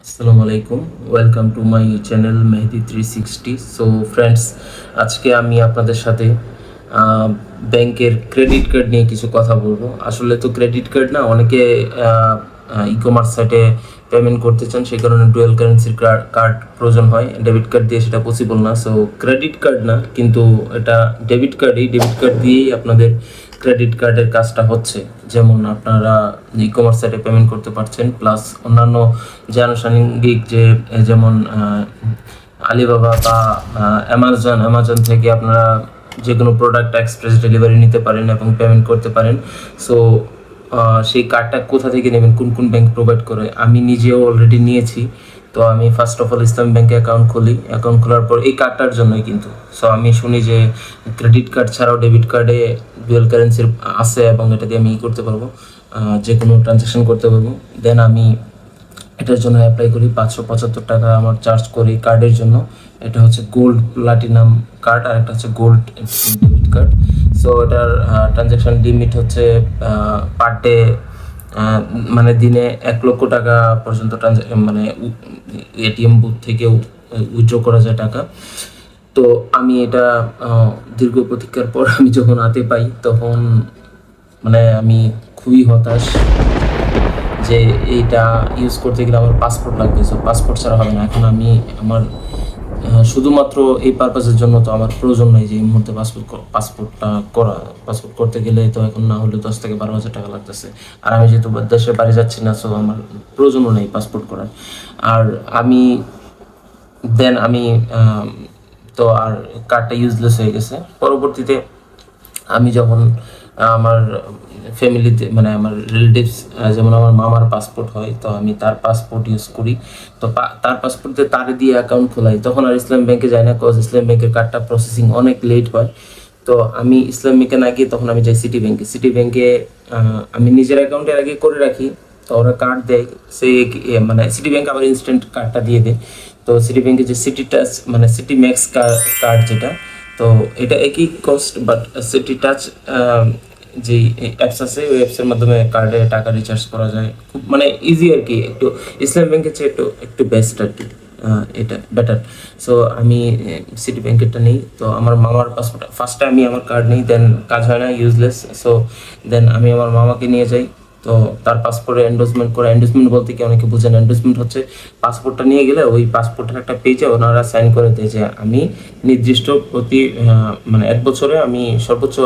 আসসালামু আলাইকুম, welcome to my channel Mehedi 360। So friends, আজকে আমি আপনাদের সাথে ব্যাংকের ক্রেডিট কার্ড নিয়ে কিছু কথা বলবো। আসলে তো ক্রেডিট কার্ড না, অনেকে ই কমার্স সাইটে পেমেন্ট করতে চান, সেই কারণে ডুয়াল কারেন্সির কার্ড প্রয়োজন হয়। ডেবিট কার্ড দিয়ে সেটা পসিবল না। সো ক্রেডিট কার্ড না, কিন্তু এটা ডেবিট কার্ড দিয়েই আপনাদের ক্রেডিট কার্ডের কাজটা হচ্ছে। যেমন আপনারা ই কমার্স সাইটে পেমেন্ট করতে পারছেন, প্লাস অন্যান্য যে আনুষঙ্গিক যেমন আলিবাবা বা অ্যামাজন থেকে আপনারা যে কোনো প্রোডাক্ট এক্সপ্রেস ডেলিভারি নিতে পারেন এবং পেমেন্ট করতে পারেন। সো সেই কার্ডটা কোথা থেকে নেবেন, কোন কোন ব্যাংক প্রোভাইড করে, আমি নিজেও অলরেডি নিয়েছি। তো আমি ফার্স্ট অফ অল ইসলাম ব্যাংকে অ্যাকাউন্ট খুলি। অ্যাকাউন্ট খোলার পর এই কার্ডটার জন্যই কিন্তু। সো আমি শুনি যে ক্রেডিট কার্ড ছাড়াও ডেবিট কার্ডে ডুয়াল কারেন্সির আছে এবং এটা দিয়ে আমি করতে পারবো, যে কোনো ট্রানজ্যাকশন করতে পারবো। দেন আমি এটার জন্য অ্যাপ্লাই করি। 575 টাকা আমার চার্জ করি কার্ডের জন্য। এটা হচ্ছে গোল্ড প্লাটিনাম কার্ড, আর একটা হচ্ছে গোল্ড ডেবিট কার্ড। সো এটার ট্রানজ্যাকশন লিমিট হচ্ছে পার ডে, মানে দিনে 1 লক্ষ টাকা পর্যন্ত মানে এটিএম বুথ থেকে উইথড্র করা যায় টাকা। তো আমি এটা দীর্ঘ প্রতীক্ষার পর আমি যখন হাতে পাই, তখন মানে আমি খুবই হতাশ যে এইটা ইউজ করতে গেলে আমার পাসপোর্ট লাগবে। সো পাসপোর্ট ছাড়া হবে না। এখন আমি আমার শুধুমাত্র এই পারপাসের জন্য তো আমার প্রয়োজন নেই যে এই মুহূর্তে পাসপোর্ট করতে গেলে তো এখন না হলে 10 থেকে 12 হাজার টাকা লাগতেছে। আর আমি যেহেতু দেশে বাড়ি যাচ্ছি না, সো আমার প্রয়োজনও নেই পাসপোর্ট করার। আর আমি আমি তো আর কার্ডটা ইউজলেস হয়ে গেছে। পরবর্তীতে আমি যখন আমার ফ্যামিলিতে, মানে আমার রিলেটিভস, যেমন আমার মামার পাসপোর্ট হয়, তো আমি তার পাসপোর্ট ইউজ করি। তো তার পাসপোর্টে তার দিয়ে অ্যাকাউন্ট খোলাই, তখন আর ইসলাম ব্যাংকে যাই না, কজ ইসলাম ব্যাংকের কার্ডটা প্রসেসিং অনেক লেট হয়। তো আমি ইসলাম ব্যাংকে না গিয়ে তখন আমি যাই সিটি ব্যাংকে। আমি নিজের অ্যাকাউন্টের আগে করে রাখি, তো ওরা কার্ড দেয়। সেই মানে সিটি ব্যাংক আবার ইনস্ট্যান্ট কার্ডটা দিয়ে দেয়। তো সিটি ব্যাংকে যে সিটি টাচ, মানে সিটি ম্যাক্স কার্ড যেটা, তো এটা একই কস্ট, বাট সিটি টাচ যে অ্যাপস আছে, ওই অ্যাপসের মাধ্যমে কার্ডে টাকা রিচার্জ করা যায়, খুব মানে ইজি আর কি। একটু ইসলাম ব্যাংকের চেয়ে একটু বেস্ট আর কি, এটা বেটার। সো আমি সিটি ব্যাংকেরটা নেই। তো আমার মামার পাসপোর্ট ফার্স্টে আমি আমার কার্ড নেই, দেন কাজ হয় না, ইউজলেস। সো দেন আমি আমার মামাকে নিয়ে যাই। তো তার পাসপোর্টে এন্ডোজমেন্ট বলতে কি অনেকে বুঝেন, এন্ডোজমেন্ট হচ্ছে পাসপোর্টটা নিয়ে গেলে ওই পাসপোর্টের একটা পেজে ওনারা সাইন করে দেয় যে আমি নির্দিষ্ট প্রতি মানে 1 বছরে আমি সর্বোচ্চ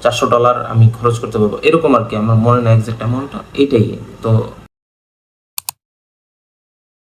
$400 আমি খরচ করতে পারবো, এরকম আর কি। আমার মনে নেই এক্সাক্ট অ্যামাউন্টটা, এটাই। তো